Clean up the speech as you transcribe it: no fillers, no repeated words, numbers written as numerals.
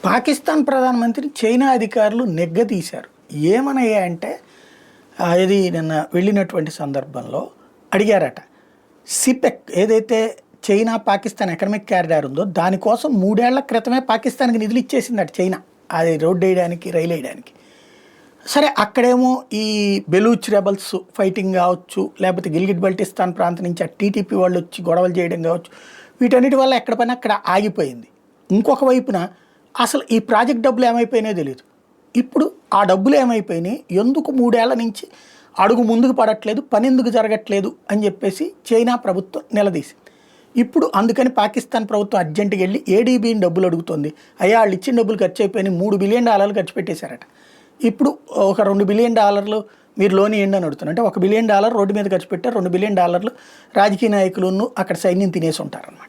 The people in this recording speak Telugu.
పాకిస్తాన్ ప్రధానమంత్రిని చైనా అధికారులు నెగ్గదీశారు. ఏమనయ్యా అంటే ఇది నిన్న వెళ్ళినటువంటి సందర్భంలో అడిగారట. సిపెక్ ఏదైతే చైనా పాకిస్తాన్ ఎకనామిక్ కారిడార్ ఉందో దానికోసం 3 ఏళ్ల క్రితమే పాకిస్తాన్కి నిధులు ఇచ్చేసిందట చైనా, అది రోడ్డు వేయడానికి, రైలు వేయడానికి. సరే, అక్కడేమో ఈ బెలూచ్ రెబల్స్ ఫైటింగ్ కావచ్చు, లేకపోతే గిల్గిట్ బల్టిస్తాన్ ప్రాంతం నుంచి ఆ టీటీపీ వాళ్ళు వచ్చి గొడవలు చేయడం కావచ్చు, వీటన్నిటి వల్ల ఎక్కడ పైన అక్కడ ఆగిపోయింది. ఇంకొక వైపున అసలు ఈ ప్రాజెక్ట్ డబ్బులు ఏమైపోయినాయో తెలియదు. ఇప్పుడు ఆ డబ్బులు ఏమైపోయినాయి, ఎందుకు 3 ఏళ్ల నుంచి అడుగు ముందుకు పడట్లేదు, పని ఎందుకు జరగట్లేదు అని చెప్పేసి చైనా ప్రభుత్వం నిలదీసింది. ఇప్పుడు అందుకని పాకిస్తాన్ ప్రభుత్వం అర్జెంటుగా వెళ్ళి ఏడీబీని డబ్బులు అడుగుతుంది. అయ్యా, వాళ్ళు ఇచ్చిన డబ్బులు ఖర్చు అయిపోయినాయి, $3 బిలియన్ ఖర్చు పెట్టేశారట. ఇప్పుడు ఒక $2 బిలియన్ మీరు లోన్ ఇవ్వండి అని అడుగుతున్నారు. అంటే $1 బిలియన్ రోడ్డు మీద ఖర్చు పెట్టారు, $2 బిలియన్ రాజకీయ నాయకులను అక్కడ సైన్యం తినేసి ఉంటారన్నమాట.